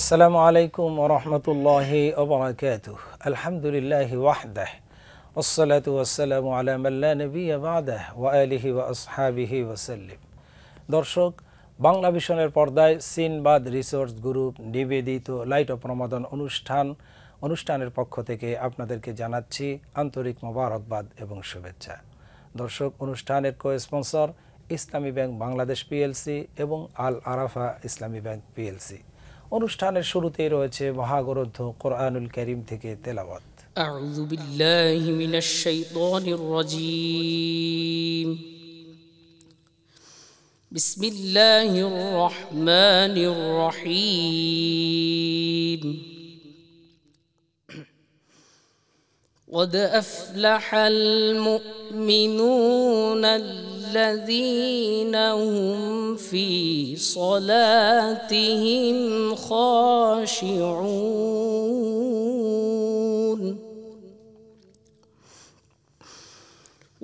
আসসালামু আলাইকুম ওয়া রাহমাতুল্লাহি ওয়া বারাকাতুহু। আলহামদুলিল্লাহি ওয়াহদাহু ওয়াসসালাতু ওয়াসসালামু আলা মান লা নাবিয়্যা বা'দাহু ওয়া আলিহি ওয়া আসহাবিহি ওয়া সাল্লাম। দর্শক, বাংলা ভিশনের পর্দায় সিনবাদ রিসোর্স গ্রুপ নিবেদিত লাইট অফ রমাদান অনুষ্ঠানের পক্ষ থেকে আপনাদেরকে জানাচ্ছি আন্তরিক মোবারকবাদ এবং শুভেচ্ছা। দর্শক, অনুষ্ঠানের কো-স্পন্সর ইসলামী ব্যাংক বাংলাদেশ পিএলসি এবং আল আরাফা ইসলামী ব্যাংক পিএলসি। অনুষ্ঠানের শুরুতেই রয়েছে মহাগ্রন্থ কোরআনুল কারীম থেকে তেলাওয়াত। আউযু বিল্লাহি মিনাশ শাইতানির রাজীম। বিসমিল্লাহির রহমানির রহিম। قد أفلح المؤمنون الذين هم في صلاتهم خاشعون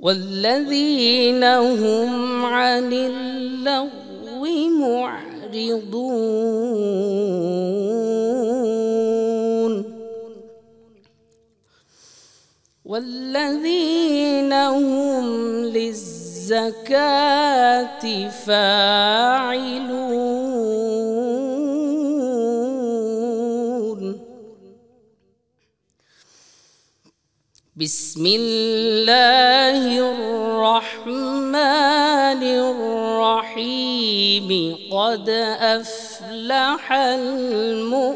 والذين هم عن اللغو معرضون والذين هم للزكاة فاعلون. بسم الله الرحمن الرحيم. قد أفلح المؤمنون.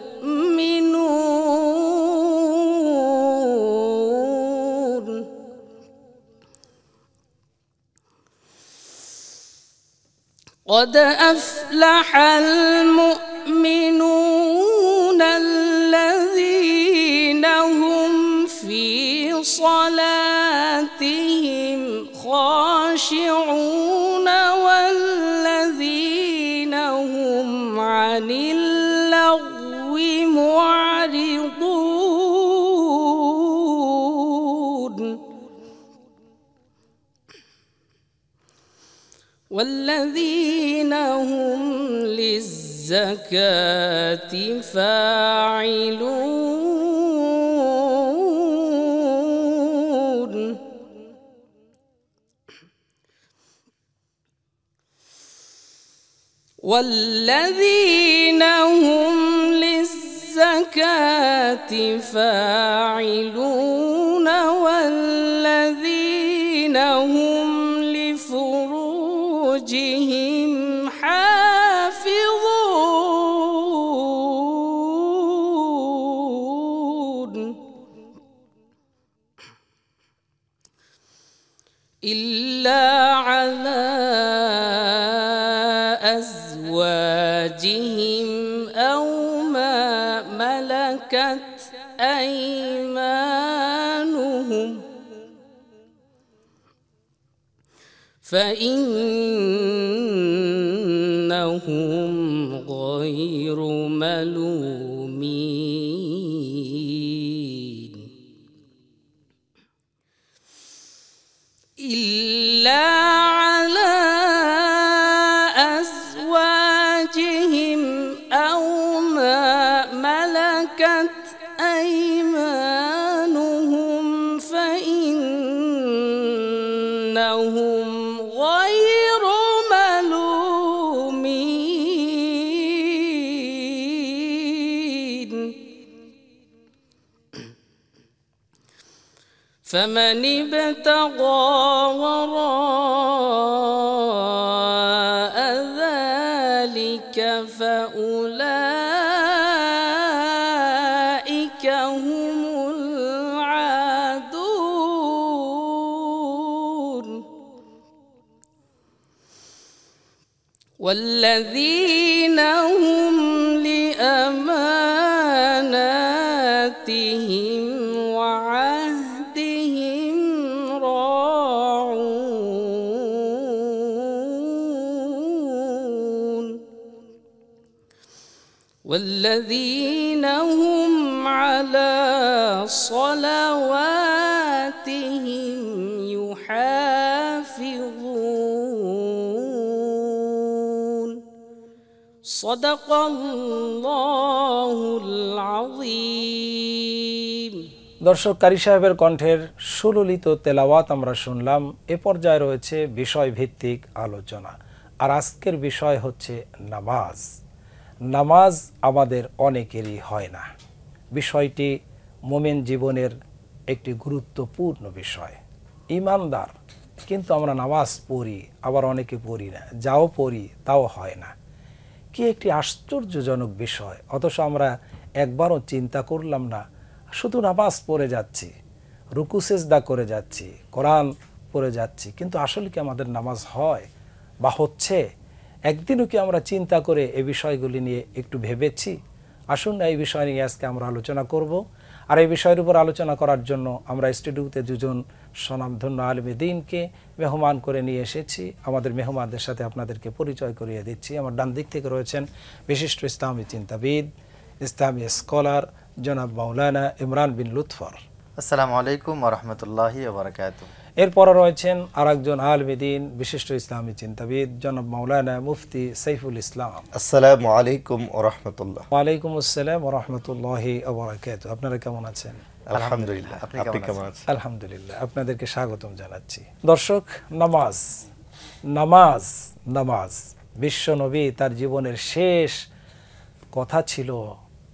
قد أفلح المؤمنون الذين هم في صلاتهم خاشعون والذين هم عن اللغو معرضون والذين هم للزكاة فاعلون. والذين هم للزكاة فاعلون والذين هم لفروجهم حافظون إلا على أزواجهم أو ما ملكت أيمانهم فإنهم غير ملومين إلا على أزواجهم أو ما ملكت أيمانهم فإنهم غير ملومين. فمن ابتغى وراء ذلك فأولئك هم العادون. والذين هم لأماناتهم وعهدهم راعون والذين هم على صلواتهم يحافظون. সাদাকাল্লাহুল আযীম। দর্শক, কারি সাহেবের কণ্ঠের সুললিত তেলাওয়াত আমরা শুনলাম। এ পর্যায়ে রয়েছে বিষয় ভিত্তিক আলোচনা, আর আজকের বিষয় হচ্ছে নামাজ। নামাজ আমাদের অনেকেরই হয় না। বিষয়টি মুমিন জীবনের একটি গুরুত্বপূর্ণ বিষয়। ঈমানদার, কিন্তু আমরা নামাজ পড়ি, আবার অনেকে পড়ি না, যাও পড়ি তাও হয় না। কি একটি আশ্চর্যজনক বিষয়! অথচ আমরা একবারও চিন্তা করলাম না, শুধু নামাজ পড়ে যাচ্ছি, রুকু সেজদা করে যাচ্ছি, কোরআন পড়ে যাচ্ছি, কিন্তু আসলে কি আমাদের নামাজ হয় বা হচ্ছে? একদিনও কি আমরা চিন্তা করে এই বিষয়গুলি নিয়ে একটু ভেবেছি? আসুন না, এই বিষয় নিয়ে আজকে আমরা আলোচনা করব। আর এই বিষয়ের উপর আলোচনা করার জন্য আমরা স্টুডিওতে দুজন স্বনামধন্য আলেমে দ্বীনকে মেহমান করে নিয়ে এসেছি। আমাদের মেহমানদের সাথে আপনাদেরকে পরিচয় করিয়ে দিচ্ছি। আমার ডান দিক থেকে রয়েছেন বিশিষ্ট ইসলামী চিন্তাবিদ, ইসলামী স্কলার জনাব মাওলানা ইমরান বিন লুৎফর। আসসালামু আলাইকুম ওয়া রাহমাতুল্লাহি ওয়া বারাকাতুহু। এরপর রয়েছেন আরেকজন আলেমে দ্বীন, বিশিষ্ট ইসলামী চিন্তাবিদ জনাব মাওলানা মুফতি সাইফুল ইসলাম। আসসালামু আলাইকুম ওয়া রাহমাতুল্লাহ। ওয়ালাইকুম আসসালাম ওয়া রাহমাতুল্লাহি ওয়া বারাকাতুহু। আপনারা কেমন আছেন? আলহামদুলিল্লাহ। আপনি কেমন আছেন? আলহামদুলিল্লাহ, আপনাদেরকে স্বাগতম জানাচ্ছি। দর্শক, নামাজ নামাজ নামাজ বিশ্বনবী তার জীবনের শেষ কথা ছিল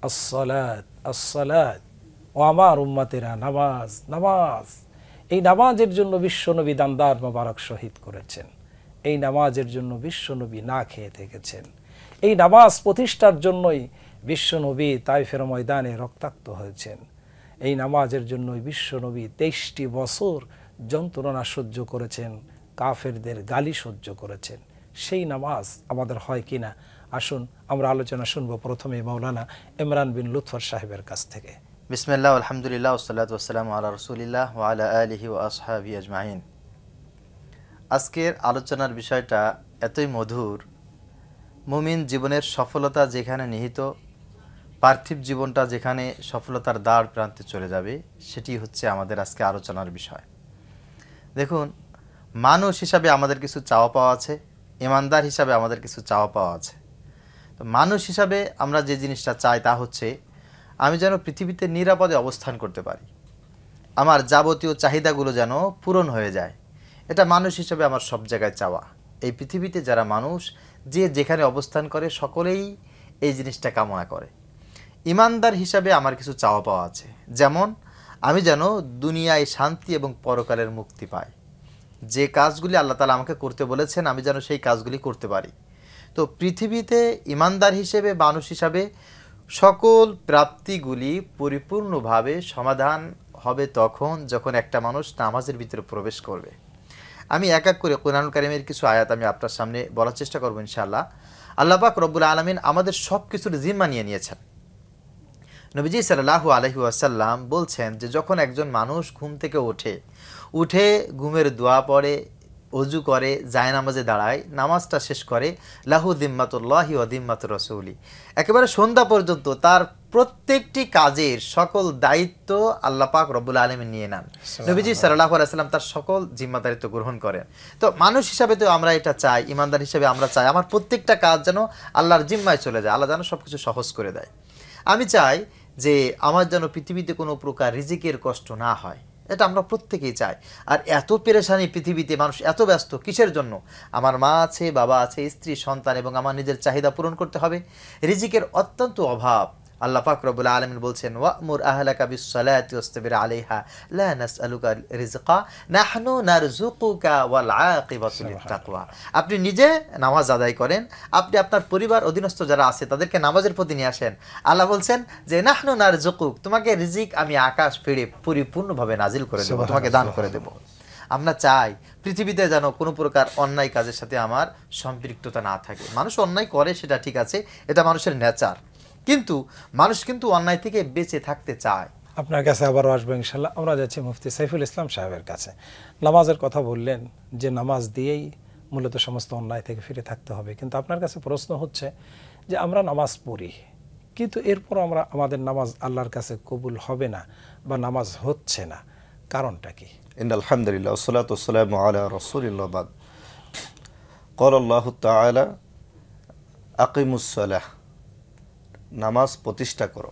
আসসালাত আসসালাত, ও আমার উম্মতেরা নামাজ নামাজ। এই নামাজের জন্য বিশ্বনবী দান্দার মোবারক শহীদ করেছেন। এই নামাজের জন্য বিশ্বনবী না খেয়ে থেকেছেন। এই নামাজ প্রতিষ্ঠার জন্যই বিশ্বনবী তাইফের ময়দানে রক্তাক্ত হয়েছেন। এই নামাজের জন্যই বিশ্বনবী 23টি বছর যন্ত্রণা সহ্য করেছেন, কাফেরদের গালি সহ্য করেছেন। সেই নামাজ আমাদের হয় কিনা, আসুন আমরা আলোচনা শুনবো প্রথমে মাওলানা ইমরান বিন লুৎফর সাহেবের কাছ থেকে। বিসমিল্লাহ, আলহামদুলিল্লাহ, ওয়াসসালাতু ওয়াসসালামু আলা রাসূলিল্লাহ ওয়া আলা আলিহি ওয়া আসহাবিহি আজমাইন। আজকের আলোচনার বিষয়টা এতই মধুর। মুমিন জীবনের সফলতা যেখানে নিহিত, পার্থিব জীবনটা যেখানে সফলতার দ্বার প্রান্তে চলে যাবে, সেটি হচ্ছে আমাদের আজকে আলোচনার বিষয়। দেখুন, মানুষ হিসাবে আমাদের কিছু চাওয়া পাওয়া আছে, ইমানদার হিসাবে আমাদের কিছু চাওয়া পাওয়া আছে। তো মানুষ হিসাবে আমরা যে জিনিসটা চাই তা হচ্ছে আমি যেন পৃথিবীতে নিরাপদে অবস্থান করতে পারি, আমার যাবতীয় চাহিদাগুলো যেন পূরণ হয়ে যায়। এটা মানুষ হিসাবে আমার সব জায়গায় চাওয়া। এই পৃথিবীতে যারা মানুষ যে যেখানে অবস্থান করে সকলেই এই জিনিসটা কামনা করে। ইমানদার হিসাবে আমার কিছু চাওয়া পাওয়া আছে, যেমন আমি যেন দুনিয়ায় শান্তি এবং পরকালের মুক্তি পাই। যে কাজগুলি আল্লাহ তাআলা আমাকে করতে বলেছেন আমি যেন সেই কাজগুলি করতে পারি। তো পৃথিবীতে ইমানদার হিসেবে, মানুষ হিসাবে সকল প্রাপ্তিগুলি পরিপূর্ণভাবে সমাধান হবে তখন যখন একটা মানুষ নামাজের ভিতরে প্রবেশ করবে। আমি এক এক করে কোরআনুল কারীমের কিছু আয়াত আমি আপনার সামনে বলার চেষ্টা করব ইনশাআল্লাহ। আল্লাহ পাক রব্বুল আলামিন আমাদের সব কিছুর জিম্মা নিয়ে নিয়েছেন। নবীজি সাল্লাল্লাহু আলাইহি ওয়াসাল্লাম বলছেন যে যখন একজন মানুষ ঘুম থেকে উঠে ঘুমের দোয়া পড়ে, অজু করে, জায়নামাজে দাঁড়ায়, নামাজটা শেষ করে, লাহু দিম্মাতুল্লাহি ওয়া দিম্মাতুর রাসূলি, একেবারে সন্ধ্যা পর্যন্ত তার প্রত্যেকটি কাজের সকল দায়িত্ব আল্লাহ পাক রব্বুল আলামিন নিয়ে নেন। নবীজি সাল্লাল্লাহু আলাইহি ওয়াসাল্লাম তার সকল জিম্মাদারিত্ব গ্রহণ করেন। তো মানুষ হিসাবে তো আমরা এটা চাই, ইমানদার হিসাবে আমরা চাই আমার প্রত্যেকটা কাজ যেন আল্লাহর জিম্মায় চলে যায়, আল্লাহ যেন সব কিছু সহজ করে দেয়। আমি চাই যে আমার যেন পৃথিবীতে কোনো প্রকার রিজিকের কষ্ট না হয়, এটা আমরা প্রত্যেকেই চাই। আর এত পেরেশানি পৃথিবীতে, মানুষ এত ব্যস্ত কিসের জন্য? আমার মা আছে, বাবা আছে, স্ত্রী, সন্তান এবং আমার নিজের চাহিদা পূরণ করতে হবে। রিজিকের অত্যন্ত অভাব। আল্লাহ পাক রব্বুল আলামিন বলছেন, ওয়া'মুর আহলাকা বিস-সালাতি ওয়াসতাবির আলাইহা লা নাসআলুকা রিজকা নাহনু নারযুকুকা ওয়াল আকিবাতু লিত-তাকওয়া। আপনি নিজে নামাজ আদায় করেন, আপনি আপনার পরিবার অধীনস্থ যারা আছে তাদেরকে নামাজের প্রতি নিয়ে আসেন। আল্লাহ বলছেন যে নাহনু নারযুকুক, তোমাকে রিজিক আমি আকাশ ফিরে পরিপূর্ণভাবে নাজিল করে দেব, তোমাকে দান করে দেব। আমরা চাই পৃথিবীতে যেন কোনো প্রকার অন্যায় কাজের সাথে আমার সম্পৃক্ততা না থাকে। মানুষ অন্যায় করে, সেটা ঠিক আছে, এটা মানুষের নেচার, কিন্তু মানুষ কিন্তু অন্যায় থেকে বেঁচে থাকতে চায়। আপনার কাছে আবারও আসবো ইনশাল্লাহ। আমরা যাচ্ছি মুফতি সাইফুল ইসলাম সাহেবের কাছে। নামাজের কথা বললেন যে নামাজ দিয়েই মূলত সমস্ত অন্যায় থেকে ফিরে থাকতে হবে, কিন্তু আপনার কাছে প্রশ্ন হচ্ছে যে আমরা নামাজ পড়ি, কিন্তু এরপর আমরা আমাদের নামাজ আল্লাহর কাছে কবুল হবে না বা নামাজ হচ্ছে না, কারণটা কি? ইন্নাল হামদুলিল্লাহ ওয়াসসালাতু ওয়াসসালামু আলা রাসূলিল্লাহ বাদ। ক্বালা আল্লাহু তাআলা আকিমুসসালাহ, নামাজ প্রতিষ্ঠা করো।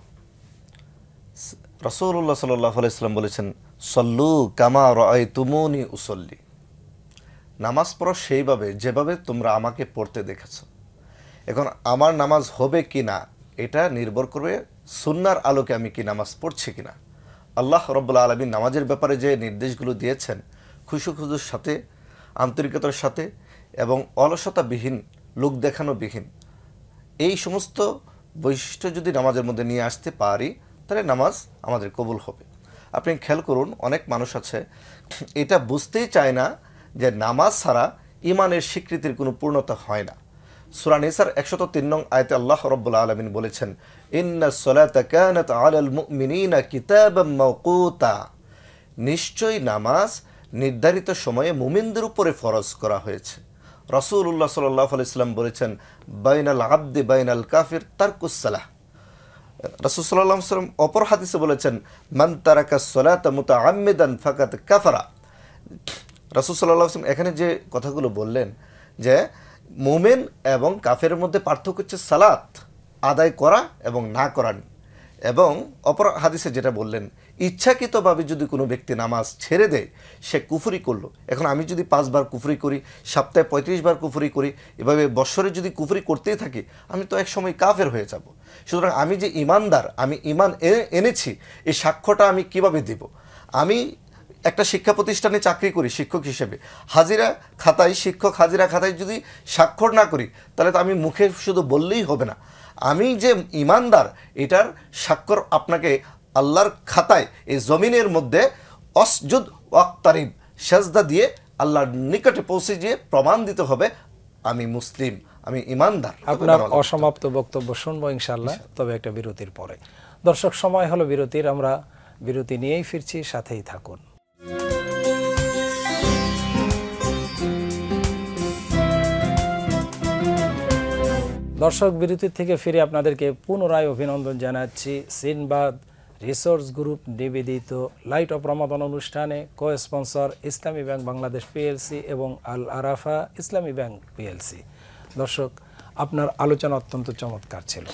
রাসূলুল্লাহ সাল্লাল্লাহু আলাইহি ওয়াসাল্লাম বলেছেন, সল্লু কামা রাআইতুমুনি উসল্লি, নামাজ পড়ো সেইভাবে যেভাবে তোমরা আমাকে পড়তে দেখেছো। এখন আমার নামাজ হবে কি না এটা নির্ভর করবে সুন্নাহর আলোকে আমি কি নামাজ পড়ছি কিনা। আল্লাহ রাব্বুল আলামিন নামাজের ব্যাপারে যে নির্দেশগুলো দিয়েছেন, খুশুখুজুর সাথে, আন্তরিকতার সাথে এবং অলসতাবিহীন, লোক দেখানোবিহীন, এই সমস্ত বৈশিষ্ট্য যদি নামাজের মধ্যে নিয়ে আসতে পারি তাহলে নামাজ আমাদের কবুল হবে। আপনি খেয়াল করুন, অনেক মানুষ আছে এটা বুঝতেই চায় না যে নামাজ ছাড়া ইমানের স্বীকৃতির কোনো পূর্ণতা হয় না। সূরা নিসার 103 নং আয়াতে আল্লাহ রাব্বুল আলামিন বলেছেন, ইন্নাস সালাতা কানাত আলাল মুমিনিনা কিতাবাম মাওকুতা, নিশ্চয়ই নামাজ নির্ধারিত সময়ে মুমিনদের উপরে ফরজ করা হয়েছে। রাসূলুল্লাহ সাল্লাল্লাহু আলাইহি ওয়াসাল্লাম বলেছেন, বাইনাল আবদি বাইনাল কাফির তারকুস সালাহ। রাসূল সাল্লাল্লাহু আলাইহি ওয়াসাল্লাম অপর হাদিসে বলেছেন, মান তারাকাস সালাতা মুতাআম্মিদান ফাকাদ কাফারা। রাসূল সাল্লাল্লাহু আলাইহি ওয়াসাল্লাম এখানে যে কথাগুলো বললেন যে মুমিন এবং কাফের মধ্যে পার্থক্য হচ্ছে সালাত আদায় করা এবং না করা। এবং অপর হাদিসে যেটা বললেন, ইচ্ছাকৃতভাবে যদি কোনো ব্যক্তি নামাজ ছেড়ে দেয় সে কুফরি করলো। এখন আমি যদি 5 বার কুফরি করি, সপ্তাহে 35 বার কুফরি করি, এভাবে বৎসরে যদি কুফরি করতেই থাকি, আমি তো এক সময় কাফের হয়ে যাব। সুতরাং আমি যে ইমানদার, আমি ইমান এনেছি, এই সাক্ষ্যটা আমি কিভাবে দিব? আমি একটা শিক্ষা প্রতিষ্ঠানে চাকরি করি শিক্ষক হিসেবে, হাজিরা খাতায়, শিক্ষক হাজিরা খাতায় যদি স্বাক্ষর না করি তাহলে তো আমি মুখে শুধু বললেই হবে না। আমি যে ইমানদার এটার স্বাক্ষর আপনাকে আল্লাহর খাতায় এই জমিনের মধ্যে অসজুদ ওয়াক্তারিব, সেজদা দিয়ে আল্লাহর নিকটে পৌঁছে গিয়ে প্রমাণ দিতে হবে আমি মুসলিম, আমি ইমানদার। আপনার অসমাপ্ত বক্তব্য শুনবো ইনশাআল্লাহ, তবে একটা বিরতির পরে। দর্শক, সময় হলো বিরতির, আমরা বিরতি নিয়েই ফিরছি, সাথেই থাকুন। দর্শক, বিরতির থেকে ফিরে আপনাদেরকে পুনরায় অভিনন্দন জানাচ্ছি। সিনবাদ রিসোর্স গ্রুপ নিবেদিত লাইট অফ রমাদান অনুষ্ঠানে কো স্পন্সর ইসলামী ব্যাংক বাংলাদেশ পিএলসি এবং আল আরাফা ইসলামী ব্যাংক পিএলসি। দর্শক, আপনার আলোচনা অত্যন্ত চমৎকার ছিল।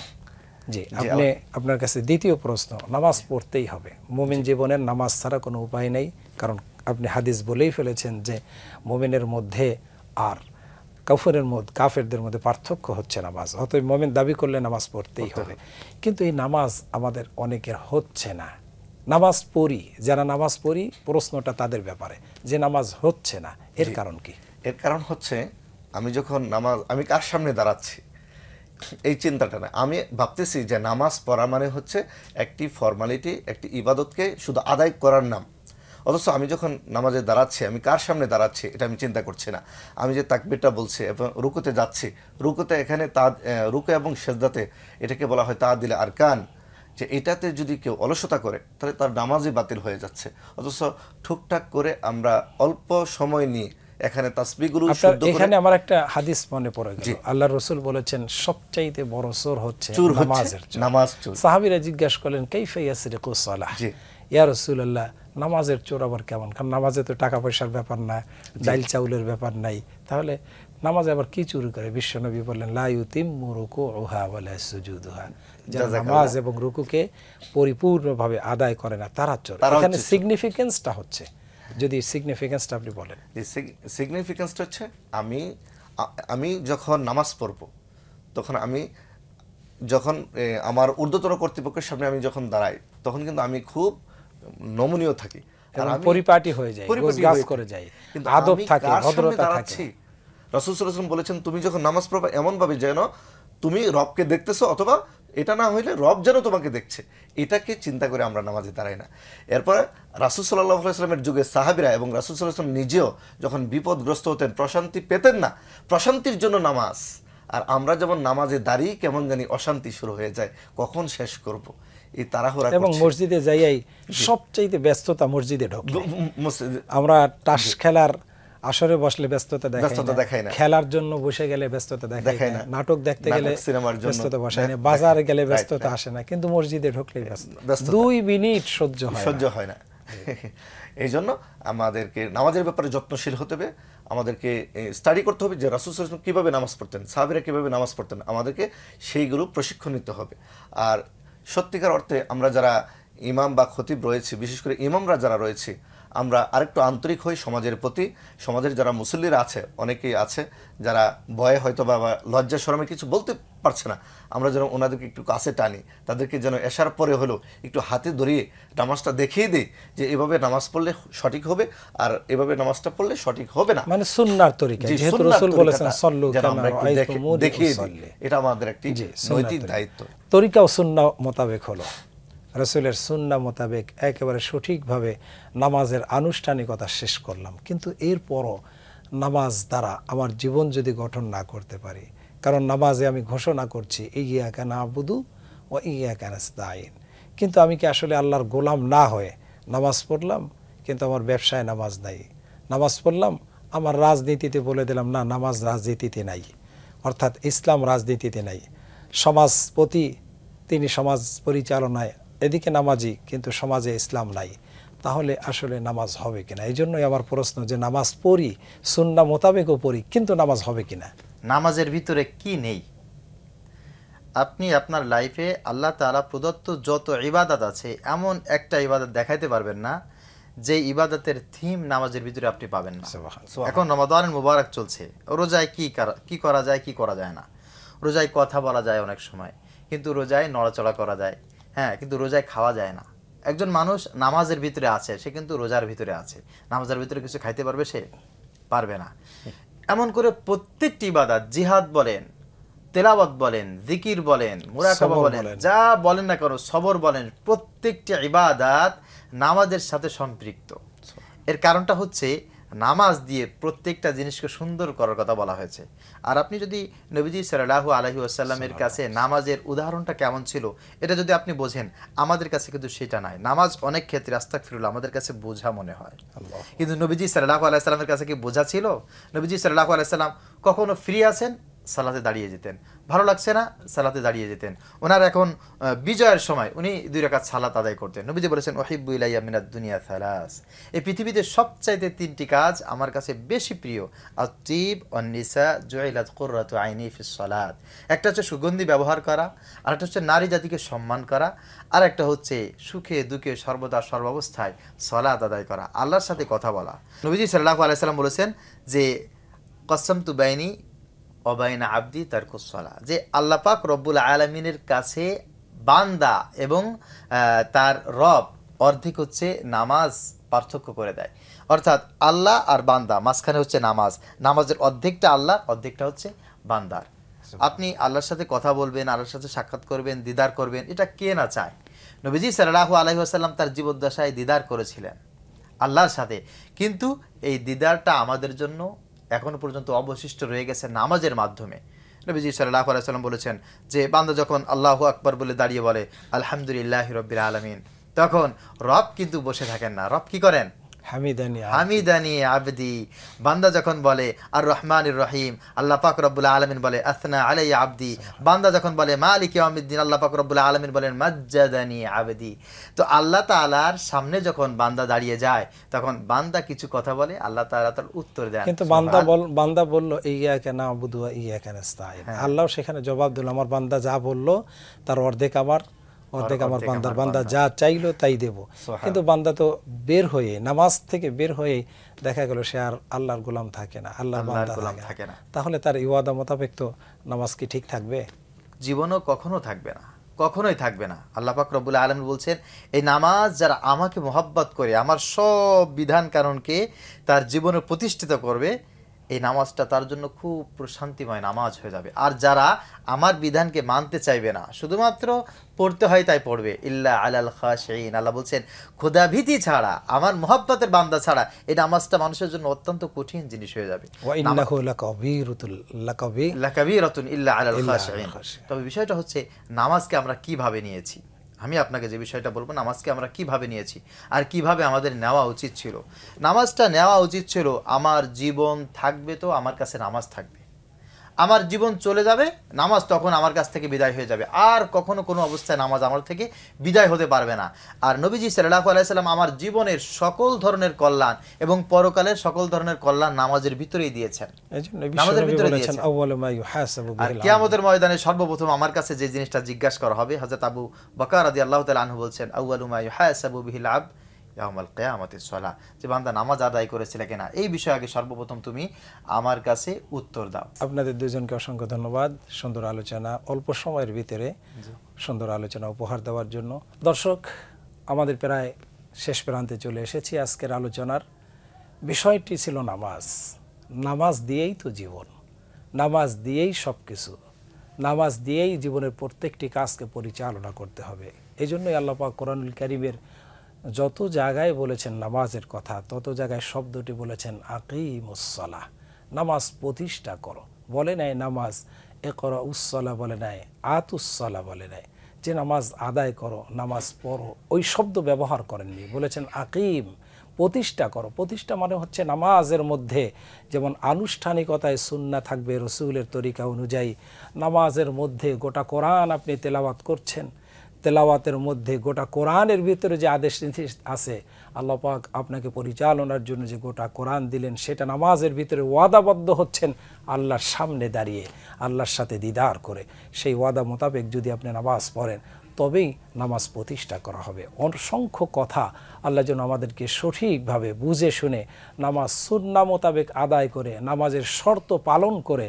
জি, আপনি, আপনার কাছে দ্বিতীয় প্রশ্ন, নামাজ পড়তেই হবে, মুমিন জীবনের নামাজ ছাড়া কোনো উপায় নেই। কারণ আপনি হাদিস বলেই ফেলেছেন যে মুমিনের মধ্যে আর কাফেরদের মধ্যে পার্থক্য হচ্ছে নামাজ, অতএব মুমিন দাবি করলে নামাজ পড়তেই হবে। কিন্তু এই নামাজ আমাদের অনেকের হচ্ছে না। নামাজ পড়ি, যারা নামাজ পড়ি, প্রশ্নটা তাদের ব্যাপারে, যে নামাজ হচ্ছে না, এর কারণ কি? এর কারণ হচ্ছে আমি কার সামনে দাঁড়াচ্ছি এই চিন্তাটা না। আমি ভাবতেছি যে নামাজ পড়া মানে হচ্ছে একটি ফর্মালিটি, একটি ইবাদতকে শুধু আদায় করার নাম। অথচ আমি যখন নামাজে দাঁড়াচ্ছি, আমি কার সামনে দাঁড়াচ্ছি এটা আমি চিন্তা করছি না। আমি যে তাকবীরটা বলছি এবং রুকুতে যাচ্ছি, রুকুতে এখানে রুকু এবং সেজদাতে এটাকে বলা হয় তাআদিলে আরকান, যে এটাতে যদি কেউ অলসতা করে তাহলে তার নামাজই বাতিল হয়ে যাচ্ছে। অথচ ঠুকঠাক করে আমরা অল্প সময় নিয়ে এখানে তাসবিহগুলো শুদ্ধ করে, এখানে আমার একটা হাদিস মনে পড়ে গেল। আল্লাহর রাসূল বলেছেন সবচাইতে বড় চোর হচ্ছে নামাজ চোর। সাহাবীরা জিজ্ঞাসা করলেন, কাইফা ইয়াসরিকুস সালাহ, ইয়া রাসূলুল্লাহ, নামাজের চোর আবার কেমন? কারণ নামাজে তো টাকা পয়সার ব্যাপার না, ডাইল চাউলের ব্যাপার নাই, তাহলে নামাজে আবার কি চুরি করে? বিশ্বনবী বললেন, লা ইউতিম্মু রুকুউহা ওয়ালা সুজুদুহা, যারা নামাজ এবং রুকুকে পরিপূর্ণভাবে আদায় করে না তারা চোর। এখানে সিগনিফিকেন্সটা হচ্ছে, যদি সিগনিফিকেন্সটা আপনি বলেন। সিগনিফিকেন্সটা হচ্ছে আমি যখন নামাজ পড়ব, তখন আমার ঊর্ধ্বতন কর্তৃপক্ষের সামনে আমি যখন দাঁড়াই, তখন কিন্তু আমি খুব নমনীয় থাকি, পরিপাটি হয়ে যায়, গোছগাছ করে যাই, আদব থাকে, ভদ্রতা থাকে। রাসূল সাল্লাল্লাহু আলাইহি ওয়াসাল্লাম বলেছেন, তুমি যখন নামাজ পড়বে এমন ভাবে যেন তুমি রবকে দেখতেছো, অথবা এটা না হইলে রব যেন তোমাকে দেখছে, এটাকে চিন্তা করে আমরা নামাজে দাঁড়াই না। এরপরে রাসূল সাল্লাল্লাহু আলাইহি ওয়াসাল্লামের যুগে সাহাবীরা এবং রাসূল সাল্লাল্লাহু আলাইহি ওয়াসাল্লাম নিজেও যখন বিপদগ্রস্ত হতেন, প্রশান্তি পেতেন না, প্রশান্তির জন্য নামাজ। আর আমরা যেমন নামাজে দাঁড়িয়ে কেমন জানি অশান্তি শুরু হয়ে যায়, কখন শেষ করব, এই তাড়াহুড়া। এবং মসজিদে যাইয়াই সবচাইতে ব্যস্ততা মসজিদে ঢোকে। আমরা তাস খেলার আসরে বসলে ব্যস্ততা দেখাই না, খেলার জন্য বসে গেলে ব্যস্ততা দেখাই না, নাটক দেখতে গেলে ব্যস্ততা বসায় না, বাজারে গেলে ব্যস্ততা আসে না, কিন্তু মসজিদে ঢুকলেই ব্যস্ত, 2 মিনিট সহ্য হয় না। এই জন্য আমাদেরকে নামাজের ব্যাপারে যত্নশীল হতে হবে। আমাদেরকে স্টাডি করতে হবে যে রাসূল সাল্লাল্লাহু আলাইহি ওয়াসাল্লাম কীভাবে নামাজ পড়তেন, সাহাবীরা কীভাবে নামাজ পড়তেন, আমাদেরকে সেইগুলো প্রশিক্ষণ নিতে হবে। আর সত্যিকার অর্থে আমরা যারা ইমাম বা খতিব রয়েছে, বিশেষ করে ইমামরা যারা রয়েছে, আমরা আরেকটু আন্তরিক হই সমাজের প্রতি। সমাজের যারা মুসল্লিরা আছে, অনেকেই আছে যারা ভয়ে হয়তো বা লজ্জা শরমে কিছু বলতে পারছে না, আমরা যেন ওনাদেরকে একটু কাছে টানি, তাদেরকে যেন এশার পরে হলেও একটু হাতে ধরিয়ে নামাজটা দেখিয়ে দিই যে এভাবে নামাজ পড়লে সঠিক হবে আর এভাবে নামাজটা পড়লে সঠিক হবে না, মানে সুন্নাহর তরিকা, জি, যেহেতু সুন্নাহর রাসূল বলেছেন তরিকাটা সল্লু যেন কামা আমরা একটু রাআইতুমুনি দেখিয়ে দিই। উসাল্লি। এটা আমাদের একটি জি, সুন্নাহর নৈতিক তরিকা। দায়িত্ব। তরিকা ও সুন্নাহ মোতাবেক হলো রাসূলের সুন্নাহ মোতাবেক একেবারে সঠিকভাবে নামাজের আনুষ্ঠানিকতা শেষ করলাম, কিন্তু এরপরও নামাজ দ্বারা আমার জীবন যদি গঠন না করতে পারি, কারণ নামাজে আমি ঘোষণা করছি ইয়্যাকা না'বুদু ওয়া ইয়্যাকা নাস্তাঈন, কিন্তু আমি কি আসলে আল্লাহর গোলাম না হয়ে নামাজ পড়লাম কিন্তু আমার ব্যবসায় নামাজ নাই, নামাজ পড়লাম আমার রাজনীতিতে বলে দিলাম না নামাজ রাজনীতিতে নাই, অর্থাৎ ইসলাম রাজনীতিতে নাই, সমাজপতি তিনি সমাজ পরিচালনায় এদিকে নামাজি কিন্তু সমাজে ইসলাম নাই, তাহলে আসলে নামাজ হবে কিনা? এই জন্যই আমার প্রশ্ন যে নামাজ পড়ি, সুন্নাহ মোতাবেকও পড়ি, কিন্তু নামাজ হবে কিনা? নামাজের ভিতরে কি নেই? আপনি আপনার লাইফে আল্লাহ তাআলা প্রদত্ত যত ইবাদত আছে এমন একটা ইবাদত দেখাইতে পারবেন না যে ইবাদতের থিম নামাজের ভিতরে আপনি পাবেন না। এখন রমাদানের মুবারক চলছে, রোজায় কি করা যায় কি করা যায় না। রোজায় কথা বলা যায় অনেক সময়, কিন্তু রোজায় নড়াচড়া করা যায়, হ্যাঁ, কিন্তু রোজায় খাওয়া যায় না। একজন মানুষ নামাজের ভিতরে আছে, সে কিন্তু রোজার ভিতরে আছে, নামাজের ভিতরে কিছু খাইতে পারবে? সে পারবে না। এমন করে প্রত্যেকটি ইবাদত, জিহাদ বলেন, তেলাওয়াত বলেন, জিকির বলেন, মুরাকাবা বলেন, যা বলেন না কেন, সবর বলেন, প্রত্যেকটি ইবাদত নামাজের সাথে সম্পৃক্ত। এর কারণটা হচ্ছে নামাজ দিয়ে প্রত্যেকটা জিনিসকে সুন্দর করার কথা বলা হয়েছে। আর আপনি যদি নবীজি সাল্লাল্লাহু আলাইহি ওয়াসাল্লামের কাছে নামাজের উদাহরণটা কেমন ছিল এটা যদি আপনি বোঝেন, আমাদের কাছে কিন্তু সেটা নাই। নামাজ অনেক ক্ষেত্রে আস্তাগফিরুল্লাহ আমাদের কাছে বোঝা মনে হয়, কিন্তু নবীজি সাল্লাল্লাহু আলাইহি ওয়াসাল্লামের কাছে কি বোঝা ছিল? নবীজি সাল্লাল্লাহু আলাইহি ওয়াসাল্লাম কখনো ফ্রি আছেন সালাতে দাঁড়িয়ে যেতেন, ভালো লাগছে না সালাতে দাঁড়িয়ে যেতেন। ওনার এখন বিজয়ের সময় উনি 2 রাকাত সালাত আদায় করতেন। নবীজি বলেছেন ওহিব্বু ইলাইয়া মিনাদ দুনিয়া সালাস, এই পৃথিবীতে সবচাইতে 3টি কাজ আমার কাছে বেশি প্রিয়, আত-তিব ওয়ান নিসা জুইলাত কুররাতু আইনি ফিস সালাত। একটা হচ্ছে সুগন্ধি ব্যবহার করা, আরেকটা হচ্ছে নারী জাতিকে সম্মান করা, আর একটা হচ্ছে সুখে দুঃখে সর্বদা সর্বাবস্থায় সালাত আদায় করা, আল্লাহর সাথে কথা বলা। নবীজি সাল্লাল্লাহু আলাইহি সাল্লাম বলেছেন যে কসসমতু বাইনি অবাইনা আবদি তারকুস সালাহ, যে আল্লাহ পাক রব্বুল আলামিনের কাছে বান্দা এবং তার রব অর্ধেক হচ্ছে নামাজ পার্থক্য করে দেয়। অর্থাৎ আল্লাহ আর বান্দা মাঝখানে হচ্ছে নামাজ, নামাজের অর্ধেকটা আল্লাহ, অর্ধেকটা হচ্ছে বান্দার। আপনি আল্লাহর সাথে কথা বলবেন, আল্লাহর সাথে সাক্ষাৎ করবেন, দিদার করবেন, এটা কে না চায়? নবীজি সাল্লাল্লাহু আলাইহি ওয়াসাল্লাম তার জীবদ্দশায় দিদার করেছিলেন আল্লাহর সাথে, কিন্তু এই দিদারটা আমাদের জন্য এখনো পর্যন্ত অবশিষ্ট রয়ে গেছে নামাজের মাধ্যমে। নবীজি সাল্লাল্লাহু আলাইহি ওয়াসাল্লাম বলেছেন যে বান্দা যখন আল্লাহু আকবার বলে দাঁড়িয়ে বলে আলহামদুলিল্লাহি রাব্বিল আলামিন, তখন রব কিন্তু বসে থাকেন না, রব কি করেন? হামিদানি আবদি। বান্দা যখন বলে আর রহমানির রহিম, আল্লাহ পাক রব্বুল আলামিন বলে আসনা আলাইয়া আবদি। বান্দা যখন বলে মালিক ইয়াউমিদ্দিন, আল্লাহ পাক রব্বুল আলামিন বলেন মাজ্জাদানি আবদি। তো আল্লাহ তাআলার সামনে যখন বান্দা দাঁড়িয়ে যায় তখন বান্দা কিছু কথা বলে, আল্লাহ তাআলা তার উত্তর দেন। কিন্তু বান্দা বলল ইয়্যাকা না'বুদু ওয়া ইয়্যাকা নাস্তাঈন, আল্লাহ সেখানে জবাব দিল আমার বান্দা যা বলল তার অর্ধেক আমার, অর্ধেক আমার বান্দার, বান্দা যা চাইলো তাই দেব। কিন্তু বান্দা তো বের হয়ে, নামাজ থেকে বের হয়ে দেখা গেল সে আর আল্লাহর গোলাম থাকে না, আল্লাহর বান্দা থাকে না, তাহলে তার ইবাদত মোতাবেক তো নামাজ কি ঠিক থাকবে? জীবনও কখনো থাকবে না, কখনোই থাকবে না। আল্লাহ পাক রব্বুল আলামিন বলছেন এই নামাজ যারা আমাকে মহব্বত করে, আমার সব বিধান কারণকে তার জীবনে প্রতিষ্ঠিত করবে, এই নামাজটা তার জন্য খুব শান্তিময় নামাজ হয়ে যাবে। আর যারা আমার বিধানকে মানতে চাইবে না, শুধুমাত্র পড়তে হয় তাই পড়বে, ইল্লা আলাল খাশিঈন, আল্লাহ বলছেন খোদাভীতি ছাড়া, আমার মহব্বতের বান্দা ছাড়া এই নামাজটা মানুষের জন্য অত্যন্ত কঠিন জিনিস হয়ে যাবে। ওয়া ইন্নাহু লাকাবীরাতুন ইল্লা আলাল খাশিঈন। তবে বিষয়টা হচ্ছে নামাজকে আমরা কিভাবে নিয়েছি। আমি আপনাকে যে বিষয়টা বলবো, নামাজকে আমরা কিভাবে নিয়েছি আর কিভাবে আমাদের নেওয়া উচিত ছিল। নামাজটা নেওয়া উচিত ছিল আমার জীবন থাকবে তো আমার কাছে নামাজ থাকবে, আমার জীবন চলে যাবে, নামাজ তখন আমার কাছ থেকে বিদায় হয়ে যাবে, আর কখনো কোনো অবস্থায় নামাজ আমার থেকে বিদায় হতে পারবে না। আর নবীজি সাল্লাল্লাহু আলাইহি সাল্লাম আমার জীবনের সকল ধরনের কল্যাণ এবং পরকালের সকল ধরনের কল্যাণ নামাজের ভিতরেই দিয়েছেন, নামাজের ভিতরে দিয়েছেন। আর কিয়ামতের ময়দানে সর্বপ্রথম আমার কাছে যে জিনিসটা জিজ্ঞাসা করা হবে, হযরত আবু বকর রাদিয়াল্লাহু তাআলা আনহু বলছেন, আউয়ালু মা ইউহাসাবু বিহিল আবদ ইয়াউমাল কিয়ামাতিস সালাহ, যে বান্দা নামাজ আদায় করেছিল কিনা এই বিষয়ে আগে সর্বপ্রথম তুমি আমার কাছে উত্তর দাও। আপনাদের দুজনকে অসংখ্য ধন্যবাদ সুন্দর আলোচনা, অল্প সময়ের ভিতরে সুন্দর আলোচনা উপহার দেওয়ার জন্য। দর্শক, আমাদের প্রায় শেষ প্রান্তে চলে এসেছি। আজকের আলোচনার বিষয়টি ছিল নামাজ। নামাজ দিয়েই তো জীবন, নামাজ দিয়েই সব কিছু, নামাজ দিয়েই জীবনের প্রত্যেকটি কাজকে পরিচালনা করতে হবে। এই জন্যই আল্লাহ পাক কোরআনুল কারীমের যত জায়গায় বলেছেন নামাজের কথা, তত জায়গায় শব্দটি বলেছেন আকিমুস সালাহ, নামাজ প্রতিষ্ঠা করো। বলে নাই নামাজ ইকরাউস সালাহ, বলে নাই আতুস সালাহ, বলে নাই যে নামাজ আদায় করো, নামাজ পড়ো, ওই শব্দ ব্যবহার করেননি। বলেছেন আকিম, প্রতিষ্ঠা করো। প্রতিষ্ঠা মানে হচ্ছে নামাজের মধ্যে যেমন আনুষ্ঠানিকতায় সুন্নাহ থাকবে রসুলের তরিকা অনুযায়ী, নামাজের মধ্যে গোটা কোরআন আপনি তেলাওয়াত করছেন, তেলাওয়াতের মধ্যে গোটা কোরআনের ভিতরে যে আদেশ আছে, আল্লাহ পাক আপনাকে পরিচালনার জন্য যে গোটা কোরআন দিলেন, সেটা নামাজের ভিতরে ওয়াদাবদ্ধ হচ্ছেন আল্লাহর সামনে দাঁড়িয়ে, আল্লাহর সাথে দিদার করে। সেই ওয়াদা মোতাবেক যদি আপনি নামাজ পড়েন, তবেই নামাজ প্রতিষ্ঠা করা হবে। অসংখ্য কথা আল্লাহ যেন আমাদেরকে সঠিকভাবে বুঝে শুনে নামাজ সুন্নাহ মোতাবেক আদায় করে, নামাজের শর্ত পালন করে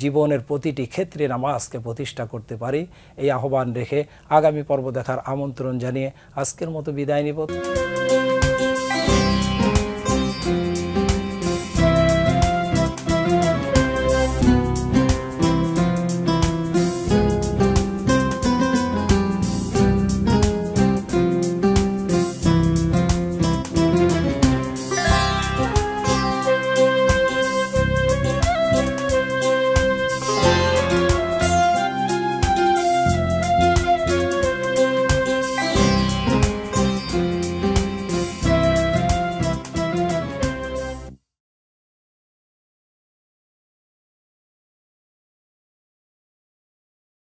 জীবনের প্রতিটি ক্ষেত্রে নামাজকে প্রতিষ্ঠা করতে পারি, এই আহ্বান রেখে আগামী পর্ব দেখার আমন্ত্রণ জানিয়ে আজকের মতো বিদায় নিব।